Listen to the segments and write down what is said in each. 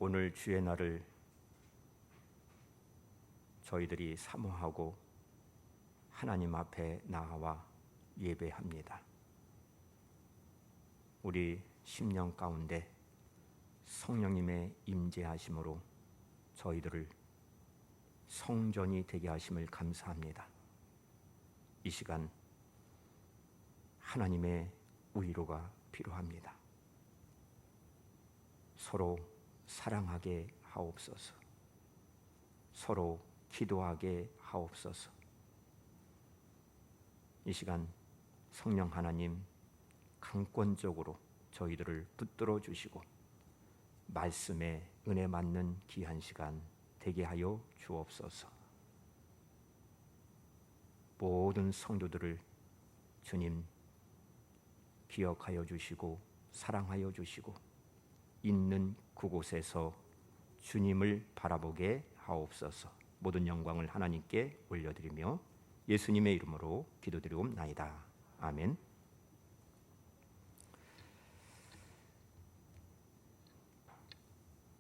오늘 주의 날을 저희들이 사모하고 하나님 앞에 나와 예배합니다. 우리 심령 가운데 성령님의 임재하심으로 저희들을 성전이 되게 하심을 감사합니다. 이 시간 하나님의 위로가 필요합니다. 서로 사랑하게 하옵소서. 서로 기도하게 하옵소서. 이 시간 성령 하나님 강권적으로 저희들을 붙들어 주시고 말씀에 은혜 맞는 귀한 시간 되게 하여 주옵소서. 모든 성도들을 주님 기억하여 주시고 사랑하여 주시고 있는 그곳에서 주님을 바라보게 하옵소서. 모든 영광을 하나님께 올려드리며 예수님의 이름으로 기도드리옵나이다. 아멘.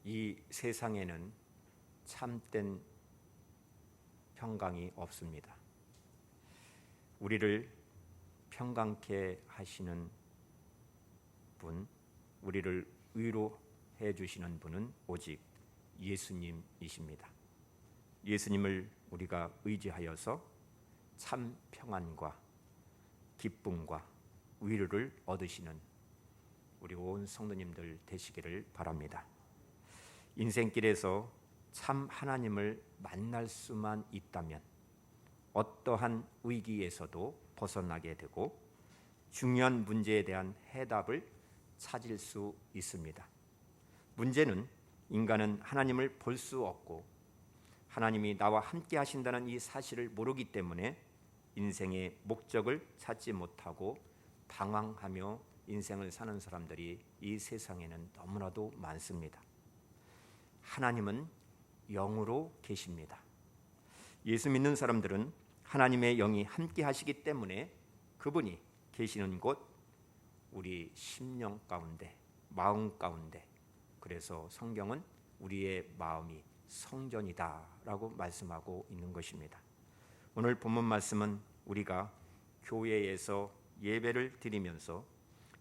이 세상에는 참된 평강이 없습니다. 우리를 평강케 하시는 분, 우리를 위로해 주시는 분은 오직 예수님이십니다. 예수님을 우리가 의지하여서 참 평안과 기쁨과 위로를 얻으시는 우리 온 성도님들 되시기를 바랍니다. 인생길에서 참 하나님을 만날 수만 있다면 어떠한 위기에서도 벗어나게 되고 중요한 문제에 대한 해답을 찾을 수 있습니다. 문제는 인간은 하나님을 볼 수 없고 하나님이 나와 함께 하신다는 이 사실을 모르기 때문에 인생의 목적을 찾지 못하고 방황하며 인생을 사는 사람들이 이 세상에는 너무나도 많습니다. 하나님은 영으로 계십니다. 예수 믿는 사람들은 하나님의 영이 함께 하시기 때문에 그분이 계시는 곳 우리 심령 가운데, 마음 가운데, 그래서 성경은 우리의 마음이 성전이다라고 말씀하고 있는 것입니다. 오늘 본문 말씀은 우리가 교회에서 예배를 드리면서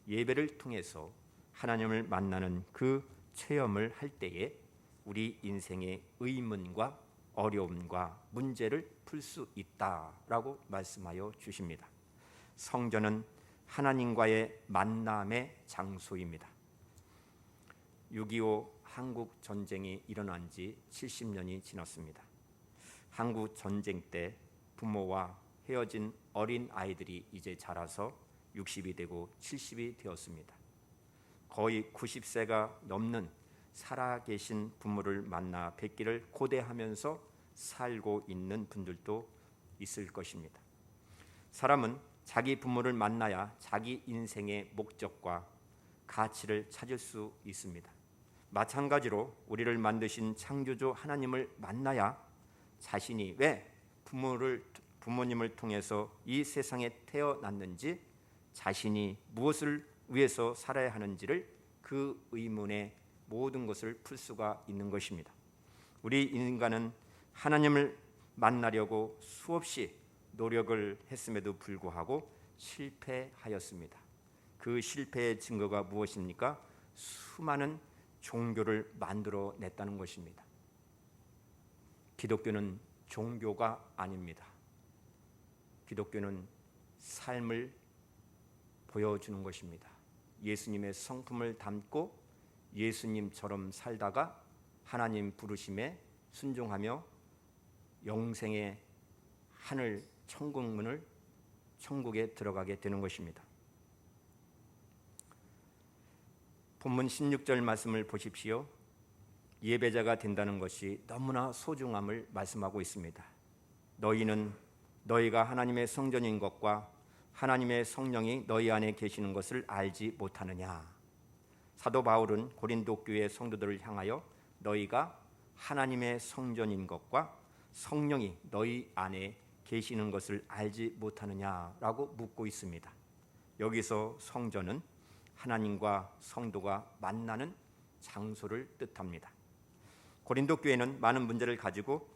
예배를 통해서 하나님을 만나는 그 체험을 할 때에 우리 인생의 의문과 어려움과 문제를 풀 수 있다라고 말씀하여 주십니다. 성전은 하나님과의 만남의 장소입니다. 6.25 한국 전쟁이 일어난 지 70년이 지났습니다. 한국 전쟁 때 부모와 헤어진 어린 아이들이 이제 자라서 60이 되고 70이 되었습니다. 거의 90세가 넘는 살아계신 부모를 만나 뵙기를 고대하면서 살고 있는 분들도 있을 것입니다. 사람은 자기 부모를 만나야 자기 인생의 목적과 가치를 찾을 수 있습니다. 마찬가지로 우리를 만드신 창조주 하나님을 만나야 자신이 왜 부모님을 통해서 이 세상에 태어났는지, 자신이 무엇을 위해서 살아야 하는지를 그 의문의 모든 것을 풀 수가 있는 것입니다. 우리 인간은 하나님을 만나려고 수없이 노력을 했음에도 불구하고 실패하였습니다. 그 실패의 증거가 무엇입니까? 수많은 종교를 만들어냈다는 것입니다. 기독교는 종교가 아닙니다. 기독교는 삶을 보여주는 것입니다. 예수님의 성품을 담고 예수님처럼 살다가 하나님 부르심에 순종하며 영생의 하늘 천국문을 천국에 들어가게 되는 것입니다. 본문 16절 말씀을 보십시오. 예배자가 된다는 것이 너무나 소중함을 말씀하고 있습니다. 너희는 너희가 하나님의 성전인 것과 하나님의 성령이 너희 안에 계시는 것을 알지 못하느냐. 사도 바울은 고린도 교회 성도들을 향하여 너희가 하나님의 성전인 것과 성령이 너희 안에 계시는 것을 알지 못하느냐라고 묻고 있습니다. 여기서 성전은 하나님과 성도가 만나는 장소를 뜻합니다. 고린도 교회는 많은 문제를 가지고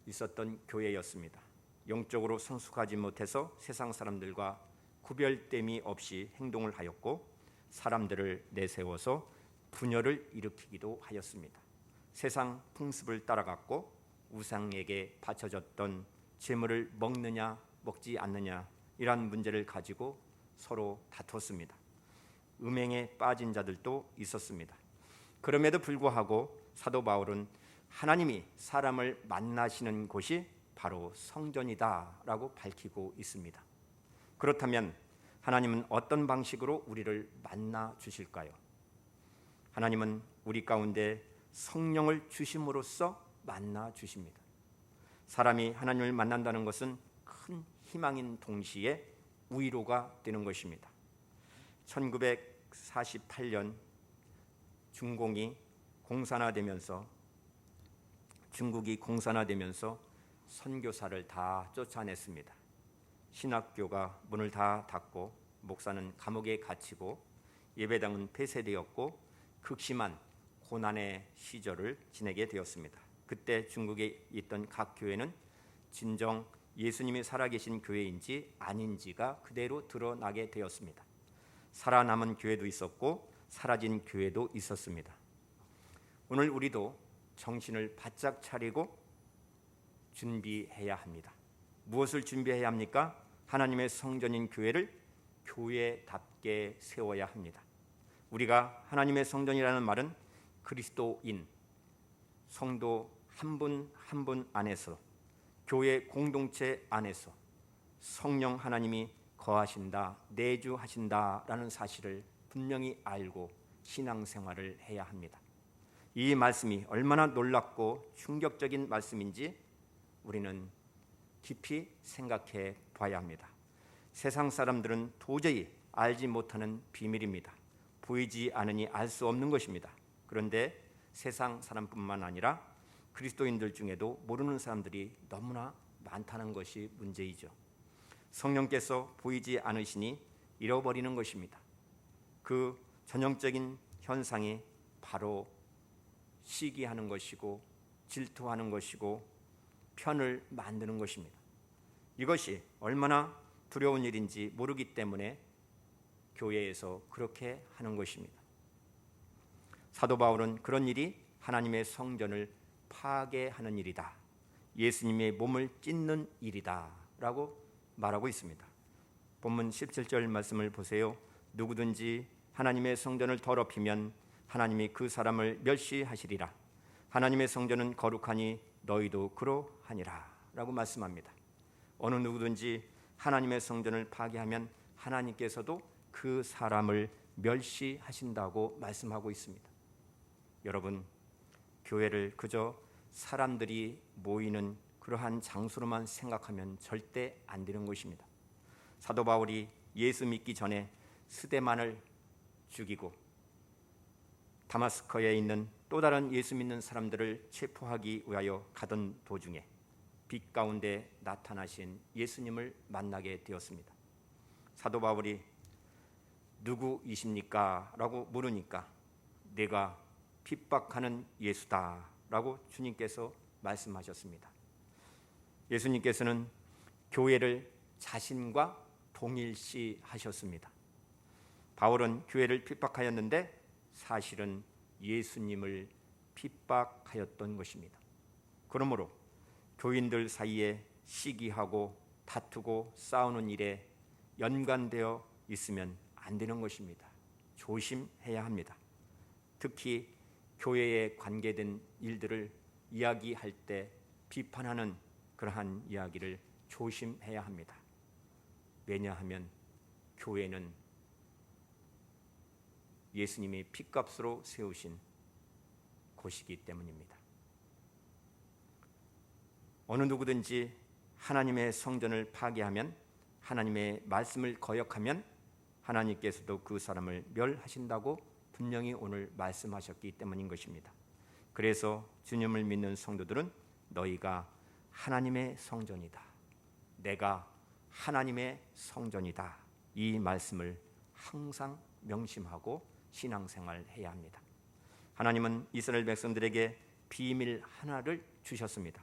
있었던 교회였습니다. 영적으로 성숙하지 못해서 세상 사람들과 구별됨이 없이 행동을 하였고 사람들을 내세워서 분열을 일으키기도 하였습니다. 세상 풍습을 따라갔고 우상에게 바쳐졌던 제물을 먹느냐 먹지 않느냐 이러한 문제를 가지고 서로 다퉜습니다. 음행에 빠진 자들도 있었습니다. 그럼에도 불구하고 사도 바울은 하나님이 사람을 만나시는 곳이 바로 성전이다라고 밝히고 있습니다. 그렇다면 하나님은 어떤 방식으로 우리를 만나 주실까요? 하나님은 우리 가운데 성령을 주심으로써 만나 주십니다. 사람이 하나님을 만난다는 것은 큰 희망인 동시에 위로가 되는 것입니다. 1948년 중국이 공산화되면서 선교사를 다 쫓아냈습니다. 신학교가 문을 다 닫고 목사는 감옥에 갇히고 예배당은 폐쇄되었고 극심한 고난의 시절을 지내게 되었습니다. 그때 중국에 있던 각 교회는 진정 예수님이 살아계신 교회인지 아닌지가 그대로 드러나게 되었습니다. 살아남은 교회도 있었고 사라진 교회도 있었습니다. 오늘 우리도 정신을 바짝 차리고 준비해야 합니다. 무엇을 준비해야 합니까? 하나님의 성전인 교회를 교회답게 세워야 합니다. 우리가 하나님의 성전이라는 말은 그리스도인, 성도 한 분 한 분 안에서 교회 공동체 안에서 성령 하나님이 거하신다, 내주하신다라는 사실을 분명히 알고 신앙생활을 해야 합니다. 이 말씀이 얼마나 놀랍고 충격적인 말씀인지 우리는 깊이 생각해 봐야 합니다. 세상 사람들은 도저히 알지 못하는 비밀입니다. 보이지 않으니 알 수 없는 것입니다. 그런데 세상 사람뿐만 아니라 그리스도인들 중에도 모르는 사람들이 너무나 많다는 것이 문제이죠. 성령께서 보이지 않으시니 잃어버리는 것입니다. 그 전형적인 현상이 바로 시기하는 것이고 질투하는 것이고 편을 만드는 것입니다. 이것이 얼마나 두려운 일인지 모르기 때문에 교회에서 그렇게 하는 것입니다. 사도 바울은 그런 일이 하나님의 성전을 파괴하는 일이다, 예수님의 몸을 찢는 일이다 라고 말하고 있습니다. 본문 17절 말씀을 보세요. 누구든지 하나님의 성전을 더럽히면 하나님이 그 사람을 멸시하시리라. 하나님의 성전은 거룩하니 너희도 그러하니라 라고 말씀합니다. 어느 누구든지 하나님의 성전을 파괴하면 하나님께서도 그 사람을 멸시하신다고 말씀하고 있습니다. 여러분, 교회를 그저 사람들이 모이는 그러한 장소로만 생각하면 절대 안 되는 것입니다. 사도 바울이 예수 믿기 전에 스데반을 죽이고 다마스커에 있는 또 다른 예수 믿는 사람들을 체포하기 위하여 가던 도중에 빛 가운데 나타나신 예수님을 만나게 되었습니다. 사도 바울이 누구이십니까? 라고 물으니까 내가 핍박하는 예수다 라고 주님께서 말씀하셨습니다. 예수님께서는 교회를 자신과 동일시하셨습니다. 바울은 교회를 핍박하였는데 사실은 예수님을 핍박하였던 것입니다. 그러므로 교인들 사이에 시기하고 다투고 싸우는 일에 연관되어 있으면 안 되는 것입니다. 조심해야 합니다. 특히 교회에 관계된 일들을 이야기할 때 비판하는 그러한 이야기를 조심해야 합니다. 왜냐하면 교회는 예수님이 핏값으로 세우신 곳이기 때문입니다. 어느 누구든지 하나님의 성전을 파괴하면, 하나님의 말씀을 거역하면 하나님께서도 그 사람을 멸하신다고 분명히 오늘 말씀하셨기 때문인 것입니다. 그래서 주님을 믿는 성도들은 너희가 하나님의 성전이다, 내가 하나님의 성전이다, 이 말씀을 항상 명심하고 신앙생활 해야 합니다. 하나님은 이스라엘 백성들에게 비밀 하나를 주셨습니다.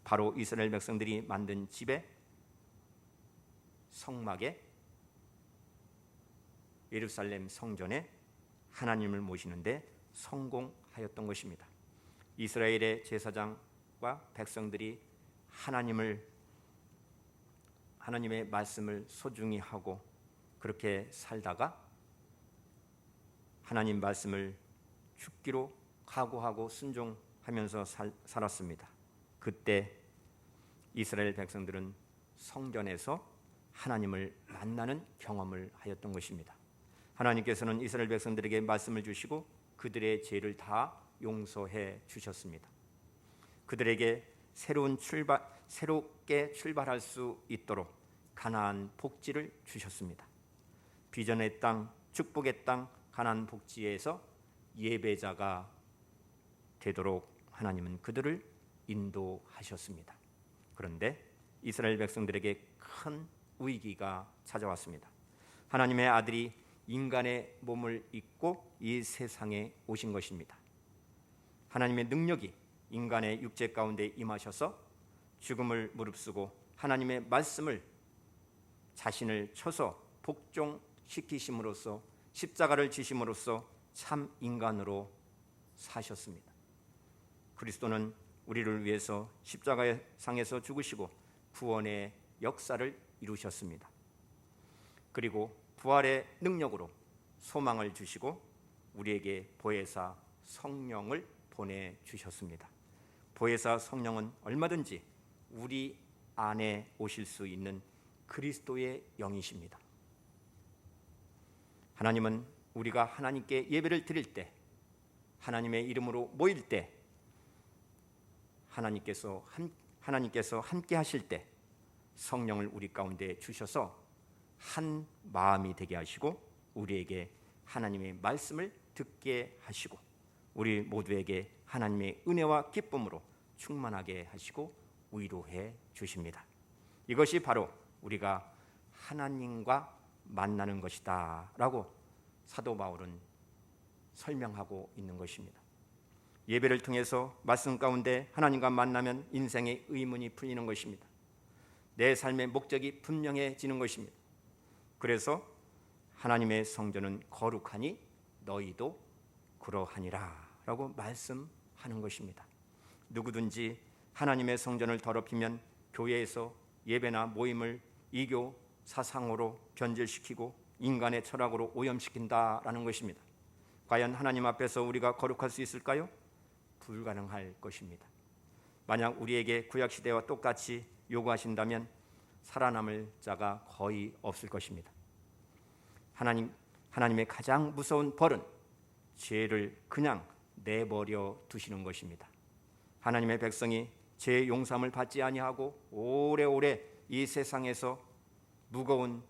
바로 이스라엘 백성들이 만든 집의 성막에, 예루살렘 성전에 하나님을 모시는데 성공하였던 것입니다. 이스라엘의 제사장과 백성들이 하나님의 말씀을 소중히 하고 그렇게 살다가 하나님 말씀을 죽기로 각오하고 순종하면서 살았습니다. 그때 이스라엘 백성들은 성전에서 하나님을 만나는 경험을 하였던 것입니다. 하나님께서는 이스라엘 백성들에게 말씀을 주시고 그들의 죄를 다 용서해 주셨습니다. 그들에게 새롭게 출발할 수 있도록 가나안 복지를 주셨습니다. 비전의 땅, 축복의 땅 가나안 복지에서 예배자가 되도록 하나님은 그들을 인도하셨습니다. 그런데 이스라엘 백성들에게 큰 위기가 찾아왔습니다. 하나님의 아들이 인간의 몸을 입고 이 세상에 오신 것입니다. 하나님의 능력이 인간의 육체 가운데 임하셔서 죽음을 무릅쓰고 하나님의 말씀을 자신을 쳐서 복종시키심으로써 십자가를 지심으로써 참 인간으로 사셨습니다. 그리스도는 우리를 위해서 십자가의 상에서 죽으시고 구원의 역사를 이루셨습니다. 그리고 부활의 능력으로 소망을 주시고 우리에게 보혜사 성령을 보내주셨습니다. 보혜사 성령은 얼마든지 우리 안에 오실 수 있는 그리스도의 영이십니다. 하나님은 우리가 하나님께 예배를 드릴 때, 하나님의 이름으로 모일 때, 하나님께서 함께 하실 때 성령을 우리 가운데 주셔서 한 마음이 되게 하시고 우리에게 하나님의 말씀을 듣게 하시고 우리 모두에게 하나님의 은혜와 기쁨으로 충만하게 하시고 위로해 주십니다. 이것이 바로 우리가 하나님과 만나는 것이다 라고 사도 바울은 설명하고 있는 것입니다. 예배를 통해서 말씀 가운데 하나님과 만나면 인생의 의문이 풀리는 것입니다. 내 삶의 목적이 분명해지는 것입니다. 그래서 하나님의 성전은 거룩하니 너희도 그러하니라 라고 말씀하는 것입니다. 누구든지 하나님의 성전을 더럽히면 교회에서 예배나 모임을 이교 사상으로 변질시키고 인간의 철학으로 오염시킨다라는 것입니다. 과연 하나님 앞에서 우리가 거룩할 수 있을까요? 불가능할 것입니다. 만약 우리에게 구약시대와 똑같이 요구하신다면 살아남을 자가 거의 없을 것입니다. 하나님의 가장 무서운 벌은 죄를 그냥 내버려 두시는 것입니다. 하나님의 백성이 죄 용서함을 받지 아니하고 오래오래 이 세상에서 무거운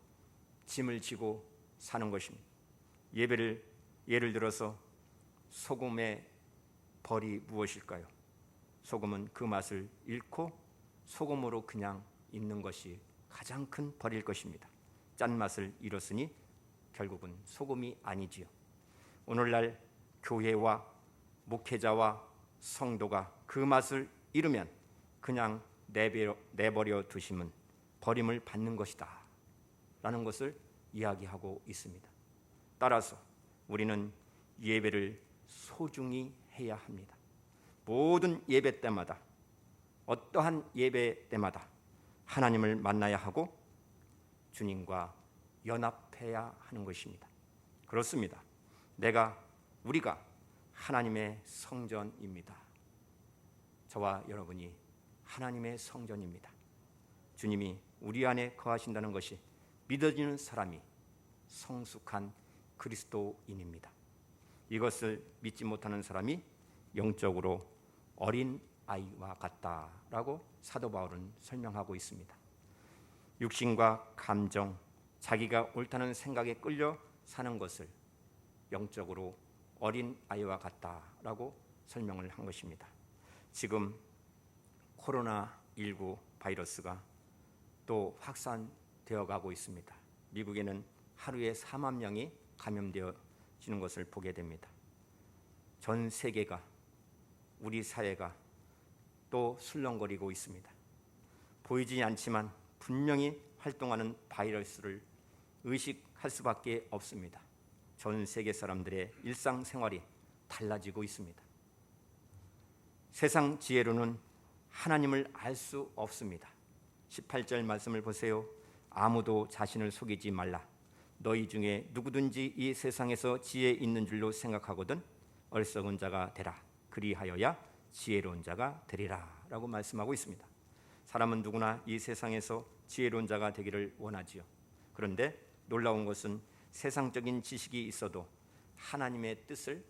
짐을 지고 사는 것입니다. 예를 들어서 소금의 벌이 무엇일까요? 소금은 그 맛을 잃고 소금으로 그냥 있는 것이 가장 큰 벌일 것입니다. 짠맛을 잃었으니 결국은 소금이 아니지요. 오늘날 교회와 목회자와 성도가 그 맛을 잃으면 그냥 내버려 두심은 버림을 받는 것이다 라는 것을 이야기하고 있습니다. 따라서 우리는 예배를 소중히 해야 합니다. 모든 예배 때마다, 어떠한 예배 때마다 하나님을 만나야 하고 주님과 연합해야 하는 것입니다. 그렇습니다. 우리가 하나님의 성전입니다. 저와 여러분이 하나님의 성전입니다. 주님이 우리 안에 거하신다는 것이 믿어지는 사람이 성숙한 그리스도인입니다. 이것을 믿지 못하는 사람이 영적으로 어린 아이와 같다라고 사도 바울은 설명하고 있습니다. 육신과 감정, 자기가 옳다는 생각에 끌려 사는 것을 영적으로 어린 아이와 같다라고 설명을 한 것입니다. 지금 코로나19 바이러스가 또 확산되어 가고 있습니다. 미국에는 하루에 4만 명이 감염되어지는 것을 보게 됩니다. 전 세계가 우리 사회가 또 술렁거리고 있습니다. 보이지 않지만 분명히 활동하는 바이러스를 의식할 수밖에 없습니다. 전 세계 사람들의 일상생활이 달라지고 있습니다. 세상 지혜로는 하나님을 알 수 없습니다. 18절 말씀을 보세요. 아무도 자신을 속이지 말라. 너희 중에 누구든지 이 세상에서 지혜 있는 줄로 생각하거든 어리석은 자가 되라. 그리하여야 지혜로운 자가 되리라 라고 말씀하고 있습니다. 사람은 누구나 이 세상에서 지혜로운 자가 되기를 원하지요. 그런데 놀라운 것은 세상적인 지식이 있어도 하나님의 뜻을,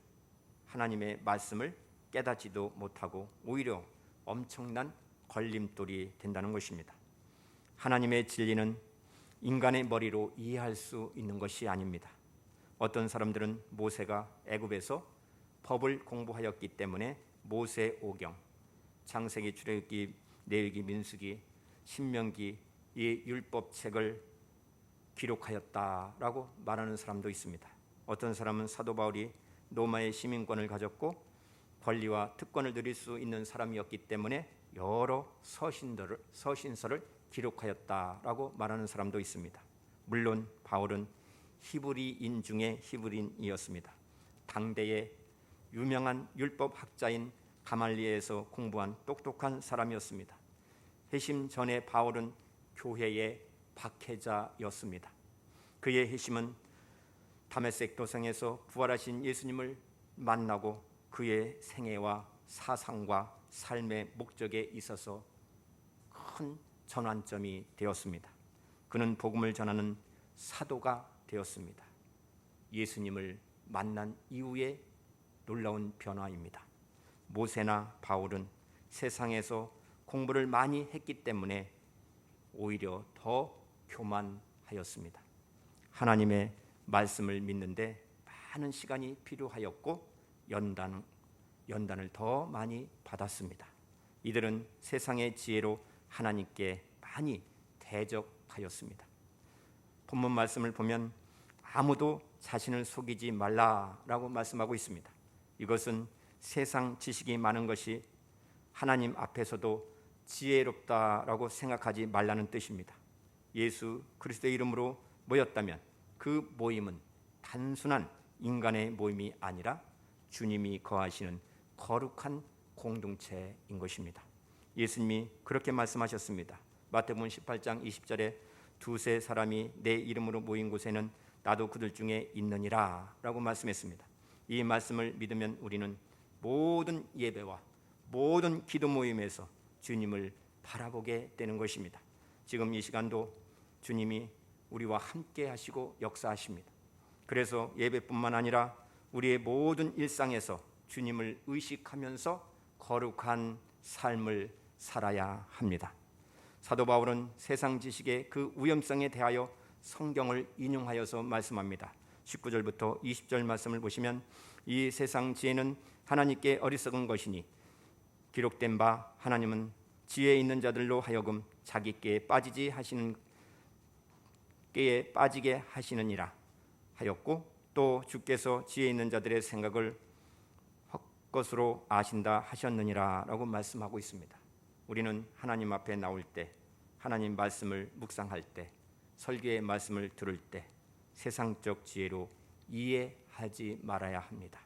하나님의 말씀을 깨닫지도 못하고 오히려 엄청난 걸림돌이 된다는 것입니다. 하나님의 진리는 인간의 머리로 이해할 수 있는 것이 아닙니다. 어떤 사람들은 모세가 애굽에서 법을 공부하였기 때문에 모세오경, 창세기, 출애굽기, 레위기, 민수기, 신명기 이 율법책을 기록하였다라고 말하는 사람도 있습니다. 어떤 사람은 사도 바울이 로마의 시민권을 가졌고 권리와 특권을 누릴 수 있는 사람이었기 때문에 여러 서신서를 기록하였다라고 말하는 사람도 있습니다. 물론 바울은 히브리인 중에 히브리인이었습니다. 당대의 유명한 율법학자인 가말리엘에서 공부한 똑똑한 사람이었습니다. 회심 전에 바울은 교회의 박해자였습니다. 그의 회심은 다메섹 도성에서 부활하신 예수님을 만나고 그의 생애와 사상과 삶의 목적에 있어서 큰 전환점이 되었습니다. 그는 복음을 전하는 사도가 되었습니다. 예수님을 만난 이후의 놀라운 변화입니다. 모세나 바울은 세상에서 공부를 많이 했기 때문에 오히려 더 교만하였습니다. 하나님의 말씀을 믿는데 많은 시간이 필요하였고 연단을 더 많이 받았습니다. 이들은 세상의 지혜로 하나님께 많이 대적하였습니다. 본문 말씀을 보면 아무도 자신을 속이지 말라라고 말씀하고 있습니다. 이것은 세상 지식이 많은 것이 하나님 앞에서도 지혜롭다라고 생각하지 말라는 뜻입니다. 예수 그리스도의 이름으로 모였다면 그 모임은 단순한 인간의 모임이 아니라 주님이 거하시는 거룩한 공동체인 것입니다. 예수님이 그렇게 말씀하셨습니다. 마태복음 18장 20절에 두세 사람이 내 이름으로 모인 곳에는 나도 그들 중에 있느니라 라고 말씀했습니다. 이 말씀을 믿으면 우리는 모든 예배와 모든 기도 모임에서 주님을 바라보게 되는 것입니다. 지금 이 시간도 주님이 우리와 함께 하시고 역사하십니다. 그래서 예배뿐만 아니라 우리의 모든 일상에서 주님을 의식하면서 거룩한 삶을 살아야 합니다. 사도 바울은 세상 지식의 그 위험성에 대하여 성경을 인용하여서 말씀합니다. 19절부터 20절 말씀을 보시면 이 세상 지혜는 하나님께 어리석은 것이니 기록된 바 하나님은 지혜 있는 자들로 하여금 자기 꾀에 빠지게 하시느니라 하였고 또 주께서 지혜 있는 자들의 생각을 헛것으로 아신다 하셨느니라 라고 말씀하고 있습니다. 우리는 하나님 앞에 나올 때, 하나님 말씀을 묵상할 때, 설교의 말씀을 들을 때 세상적 지혜로 이해하지 말아야 합니다.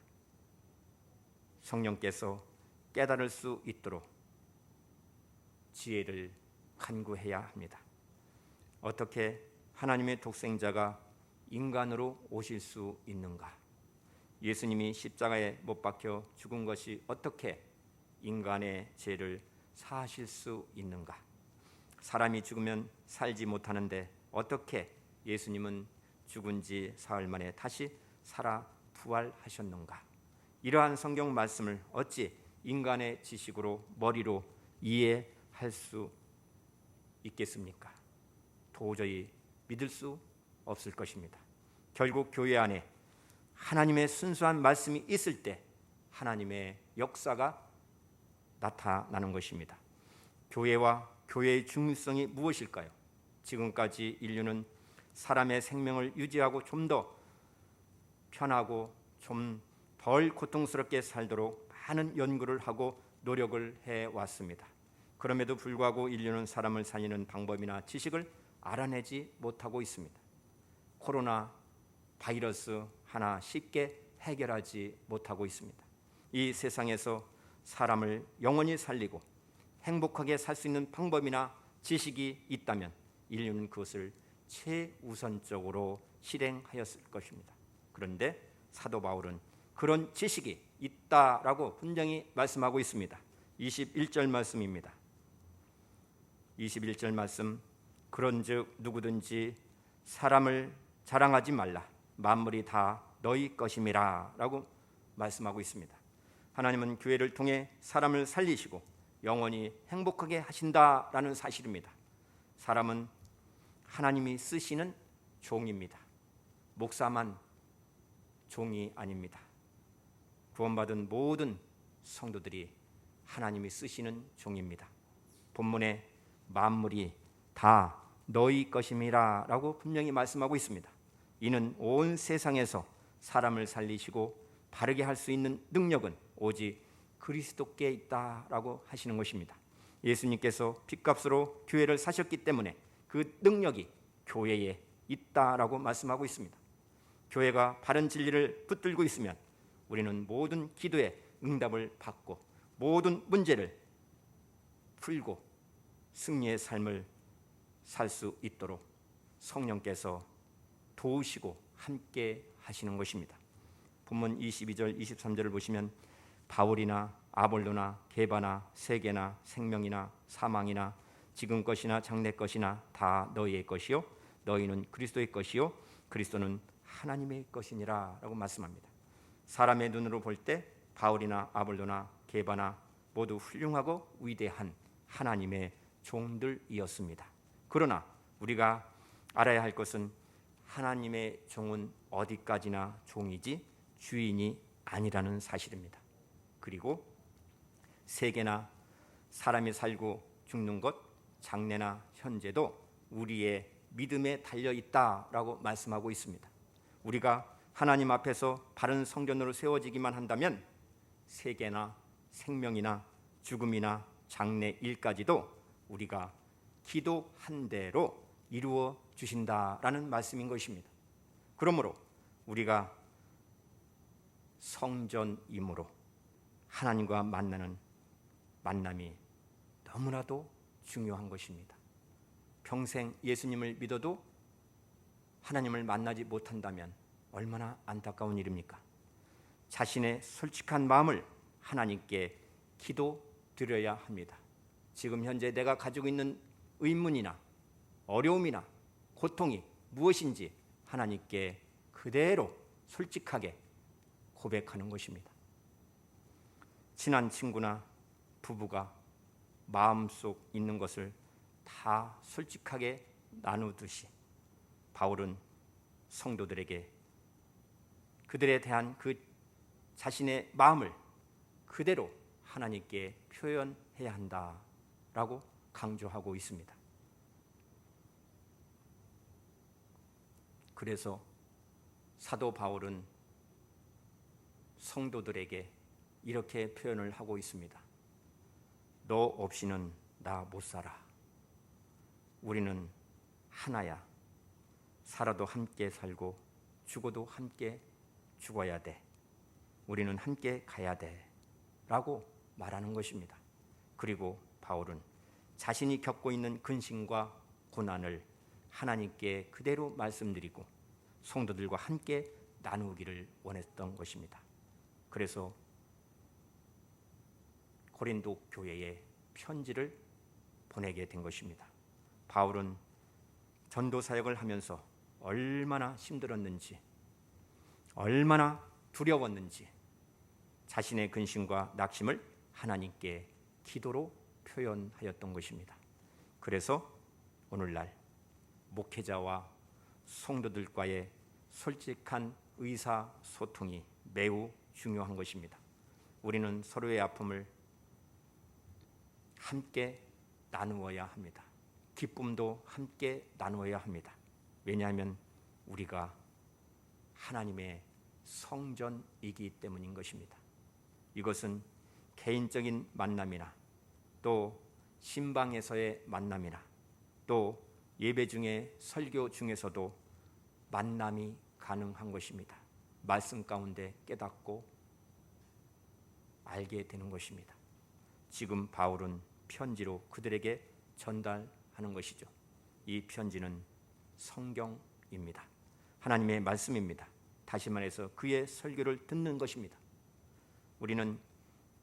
성령께서 깨달을 수 있도록 지혜를 간구해야 합니다. 어떻게 하나님의 독생자가 인간으로 오실 수 있는가? 예수님이 십자가에 못 박혀 죽은 것이 어떻게 인간의 죄를 사하실 수 있는가? 사람이 죽으면 살지 못하는데 어떻게 예수님은 죽은 지 사흘 만에 다시 살아 부활하셨는가? 이러한 성경 말씀을 어찌 인간의 지식으로 머리로 이해할 수 있겠습니까? 도저히 믿을 수 없을 것입니다. 결국 교회 안에 하나님의 순수한 말씀이 있을 때 하나님의 역사가 나타나는 것입니다. 교회와 교회의 중요성이 무엇일까요? 지금까지 인류는 사람의 생명을 유지하고 좀 더 편하고 좀 덜 고통스럽게 살도록 많은 연구를 하고 노력을 해왔습니다. 그럼에도 불구하고 인류는 사람을 살리는 방법이나 지식을 알아내지 못하고 있습니다. 코로나 바이러스 하나 쉽게 해결하지 못하고 있습니다. 이 세상에서 사람을 영원히 살리고 행복하게 살 수 있는 방법이나 지식이 있다면 인류는 그것을 최우선적으로 실행하였을 것입니다. 그런데 사도 바울은 그런 지식이 있다라고 분명히 말씀하고 있습니다. 21절 말씀입니다. 21절 말씀, 그런즉 누구든지 사람을 자랑하지 말라, 만물이 다 너희 것임이라 라고 말씀하고 있습니다. 하나님은 교회를 통해 사람을 살리시고 영원히 행복하게 하신다라는 사실입니다. 사람은 하나님이 쓰시는 종입니다. 목사만 종이 아닙니다. 구원받은 모든 성도들이 하나님이 쓰시는 종입니다. 본문에 만물이 다 너희 것임이라 라고 분명히 말씀하고 있습니다. 이는 온 세상에서 사람을 살리시고 바르게 할 수 있는 능력은 오직 그리스도께 있다라고 하시는 것입니다. 예수님께서 핏값으로 교회를 사셨기 때문에 그 능력이 교회에 있다라고 말씀하고 있습니다. 교회가 바른 진리를 붙들고 있으면 우리는 모든 기도에 응답을 받고 모든 문제를 풀고 승리의 삶을 살 수 있도록 성령께서 도우시고 함께 하시는 것입니다. 본문 22절 23절을 보시면 바울이나 아볼로나 게바나 세계나 생명이나 사망이나 지금 것이나 장래 것이나 다 너희의 것이요 너희는 그리스도의 것이요 그리스도는 하나님의 것이니라 라고 말씀합니다. 사람의 눈으로 볼 때 바울이나 아볼로나 게바나 모두 훌륭하고 위대한 하나님의 종들이었습니다. 그러나 우리가 알아야 할 것은 하나님의 종은 어디까지나 종이지 주인이 아니라는 사실입니다. 그리고 세계나 사람이 살고 죽는 것, 장래나 현재도 우리의 믿음에 달려있다라고 말씀하고 있습니다. 우리가 하나님 앞에서 바른 성전으로 세워지기만 한다면 세계나 생명이나 죽음이나 장래 일까지도 우리가 기도한 대로 이루어 주신다라는 말씀인 것입니다. 그러므로 우리가 성전이므로 하나님과 만나는 만남이 너무나도 중요한 것입니다. 평생 예수님을 믿어도 하나님을 만나지 못한다면 얼마나 안타까운 일입니까? 자신의 솔직한 마음을 하나님께 기도드려야 합니다. 지금 현재 내가 가지고 있는 의문이나 어려움이나 고통이 무엇인지 하나님께 그대로 솔직하게 고백하는 것입니다. 친한 친구나 부부가 마음속 있는 것을 다 솔직하게 나누듯이 바울은 성도들에게 그들에 대한 그 자신의 마음을 그대로 하나님께 표현해야 한다라고 강조하고 있습니다. 그래서 사도 바울은 성도들에게 이렇게 표현을 하고 있습니다. 너 없이는 나 못 살아. 우리는 하나야. 살아도 함께 살고 죽어도 함께 죽어야 돼. 우리는 함께 가야 돼. 라고 말하는 것입니다. 그리고 바울은 자신이 겪고 있는 근심과 고난을 하나님께 그대로 말씀드리고 성도들과 함께 나누기를 원했던 것입니다. 그래서 고린도 교회에 편지를 보내게 된 것입니다. 바울은 전도 사역을 하면서 얼마나 힘들었는지, 얼마나 두려웠는지 자신의 근심과 낙심을 하나님께 기도로 표현하였던 것입니다. 그래서 오늘날 목회자와 성도들과의 솔직한 의사소통이 매우 중요한 것입니다. 우리는 서로의 아픔을 함께 나누어야 합니다. 기쁨도 함께 나누어야 합니다. 왜냐하면 우리가 하나님의 성전이기 때문인 것입니다. 이것은 개인적인 만남이나 또 신방에서의 만남이나 또 예배 중에 설교 중에서도 만남이 가능한 것입니다. 말씀 가운데 깨닫고 알게 되는 것입니다. 지금 바울은 편지로 그들에게 전달하는 것이죠. 이 편지는 성경입니다. 하나님의 말씀입니다. 다시 말해서 그의 설교를 듣는 것입니다. 우리는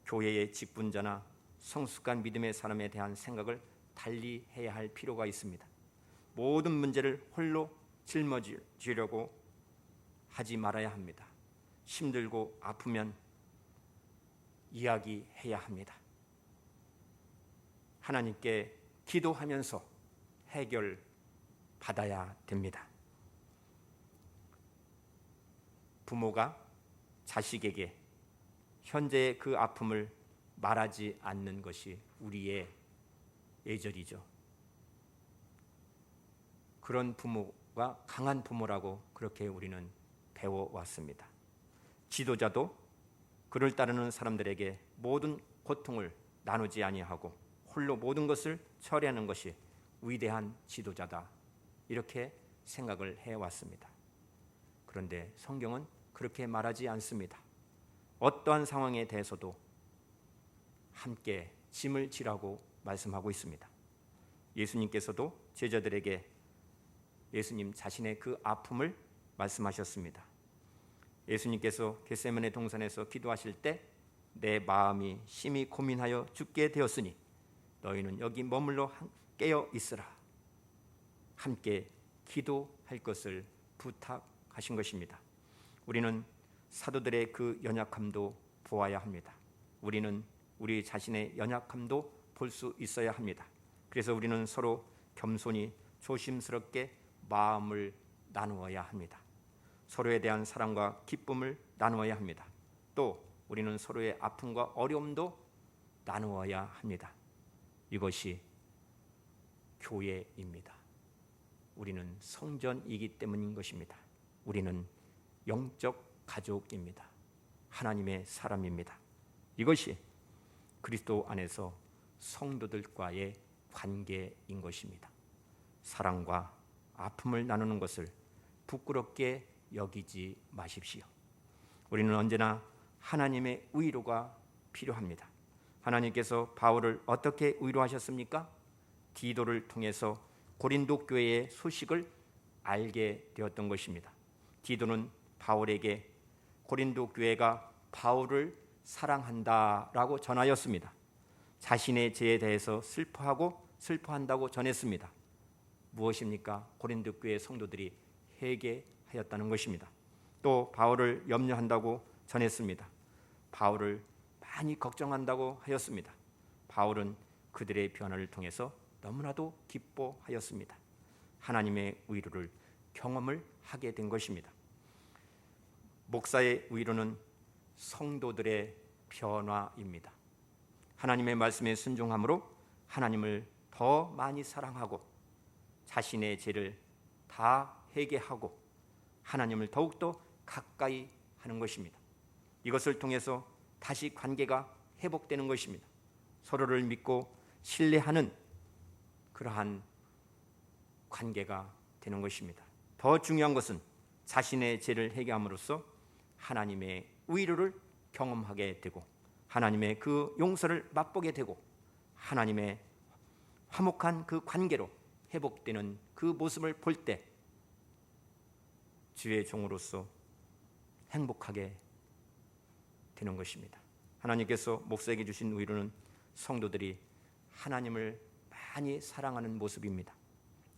교회의 직분자나 성숙한 믿음의 사람에 대한 생각을 달리 해야 할 필요가 있습니다. 모든 문제를 홀로 짊어지려고 하지 말아야 합니다. 힘들고 아프면 이야기해야 합니다. 하나님께 기도하면서 해결받아야 됩니다. 부모가 자식에게 현재의 그 아픔을 말하지 않는 것이 우리의 예절이죠. 그런 부모가 강한 부모라고 그렇게 우리는 배워왔습니다. 지도자도 그를 따르는 사람들에게 모든 고통을 나누지 아니하고 홀로 모든 것을 처리하는 것이 위대한 지도자다, 이렇게 생각을 해왔습니다. 그런데 성경은 그렇게 말하지 않습니다. 어떠한 상황에 대해서도 함께 짐을 지라고 말씀하고 있습니다. 예수님께서도 제자들에게 예수님 자신의 그 아픔을 말씀하셨습니다. 예수님께서 겟세마네 동산에서 기도하실 때 내 마음이 심히 고민하여 죽게 되었으니 너희는 여기 머물러 깨어 있으라, 함께 기도할 것을 부탁하신 것입니다. 우리는 사도들의 그 연약함도 보아야 합니다. 우리는 우리 자신의 연약함도 볼 수 있어야 합니다. 그래서 우리는 서로 겸손히 조심스럽게 마음을 나누어야 합니다. 서로에 대한 사랑과 기쁨을 나누어야 합니다. 또 우리는 서로의 아픔과 어려움도 나누어야 합니다. 이것이 교회입니다. 우리는 성전이기 때문인 것입니다. 우리는 영적 가족입니다. 하나님의 사람입니다. 이것이 그리스도 안에서 성도들과의 관계인 것입니다. 사랑과 아픔을 나누는 것을 부끄럽게 여기지 마십시오. 우리는 언제나 하나님의 위로가 필요합니다. 하나님께서 바울을 어떻게 위로하셨습니까? 디도를 통해서 고린도 교회의 소식을 알게 되었던 것입니다. 디도는 바울에게 고린도 교회가 바울을 사랑한다라고 전하였습니다. 자신의 죄에 대해서 슬퍼한다고 전했습니다. 무엇입니까? 고린도 교회 성도들이 회개하였다는 것입니다. 또 바울을 염려한다고 전했습니다. 바울을 많이 걱정한다고 하였습니다. 바울은 그들의 변화를 통해서 너무나도 기뻐하였습니다. 하나님의 위로를 경험을 하게 된 것입니다. 목사의 위로는 성도들의 변화입니다. 하나님의 말씀에 순종함으로 하나님을 더 많이 사랑하고 자신의 죄를 다 회개하고 하나님을 더욱더 가까이 하는 것입니다. 이것을 통해서 다시 관계가 회복되는 것입니다. 서로를 믿고 신뢰하는 그러한 관계가 되는 것입니다. 더 중요한 것은 자신의 죄를 회개함으로써 하나님의 위로를 경험하게 되고 하나님의 그 용서를 맛보게 되고 하나님의 화목한 그 관계로 회복되는 그 모습을 볼 때 주의 종으로서 행복하게 되는 것입니다. 하나님께서 목사에게 주신 위로는 성도들이 하나님을 많이 사랑하는 모습입니다.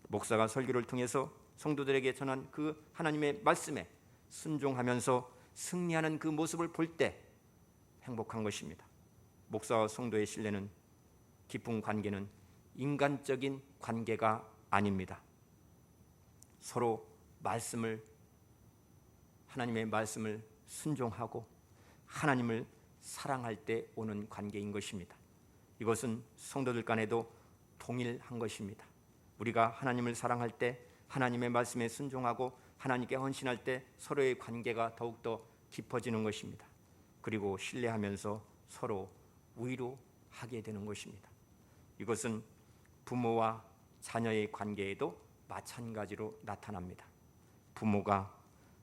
목사가 설교를 통해서 성도들에게 전한 그 하나님의 말씀에 순종하면서 승리하는 그 모습을 볼 때 행복한 것입니다. 목사와 성도의 신뢰는 깊은 관계는 인간적인 관계가 아닙니다. 서로 하나님의 말씀을 순종하고 하나님을 사랑할 때 오는 관계인 것입니다. 이것은 성도들 간에도 동일한 것입니다. 우리가 하나님을 사랑할 때 하나님의 말씀에 순종하고 하나님께 헌신할 때 서로의 관계가 더욱더 깊어지는 것입니다. 그리고 신뢰하면서 서로 위로하게 되는 것입니다. 이것은 부모와 자녀의 관계에도 마찬가지로 나타납니다. 부모가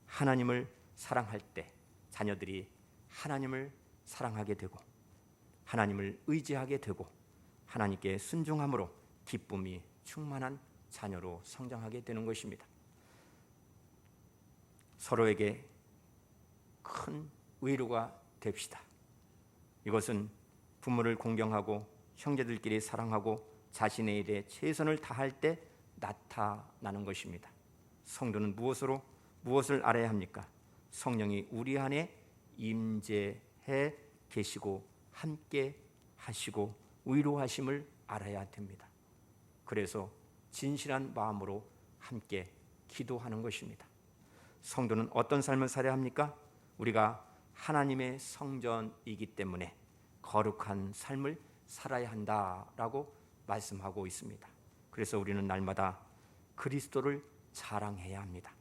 하나님을 사랑할 때 자녀들이 하나님을 사랑하게 되고 하나님을 의지하게 되고 하나님께 순종함으로 기쁨이 충만한 자녀로 성장하게 되는 것입니다. 서로에게 큰 위로가 됩시다. 이것은 부모를 공경하고 형제들끼리 사랑하고 자신의 일에 최선을 다할 때 나타나는 것입니다. 성도는 무엇을 알아야 합니까? 성령이 우리 안에 임재해 계시고 함께 하시고 위로하심을 알아야 됩니다. 그래서 진실한 마음으로 함께 기도하는 것입니다. 성도는 어떤 삶을 살아야 합니까? 우리가 하나님의 성전이기 때문에 거룩한 삶을 살아야 한다라고 말씀하고 있습니다. 그래서 우리는 날마다 그리스도를 자랑해야 합니다.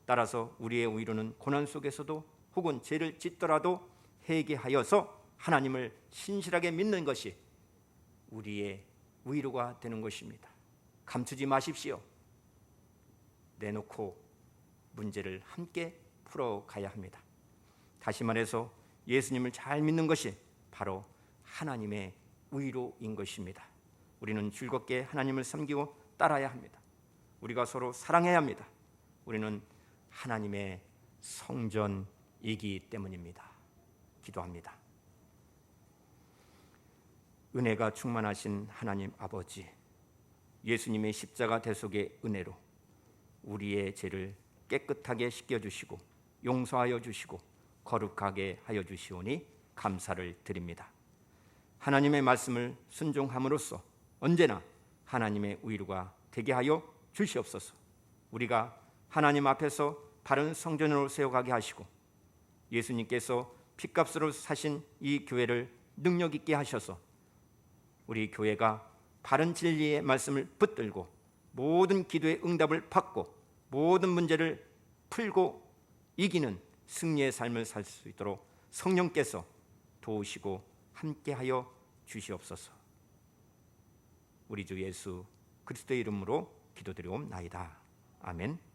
따라서 우리의 위로는 고난 속에서도 혹은 죄를 짓더라도 회개하여서 하나님을 신실하게 믿는 것이 우리의 위로가 되는 것입니다. 감추지 마십시오. 내놓고 문제를 함께 풀어가야 합니다. 다시 말해서 예수님을 잘 믿는 것이 바로 하나님의 위로인 것입니다. 우리는 즐겁게 하나님을 섬기고 따라야 합니다. 우리가 서로 사랑해야 합니다. 우리는 하나님의 성전이기 때문입니다. 기도합니다. 은혜가 충만하신 하나님 아버지, 예수님의 십자가 대속의 은혜로 우리의 죄를 깨끗하게 씻겨주시고 용서하여 주시고 거룩하게 하여 주시오니 감사를 드립니다. 하나님의 말씀을 순종함으로써 언제나 하나님의 위로가 되게 하여 주시옵소서. 우리가 하나님 앞에서 바른 성전으로 세워가게 하시고 예수님께서 핏값으로 사신 이 교회를 능력 있게 하셔서 우리 교회가 바른 진리의 말씀을 붙들고 모든 기도의 응답을 받고 모든 문제를 풀고 이기는 승리의 삶을 살 수 있도록 성령께서 도우시고 함께하여 주시옵소서. 우리 주 예수 그리스도의 이름으로 기도드리옵나이다. 아멘.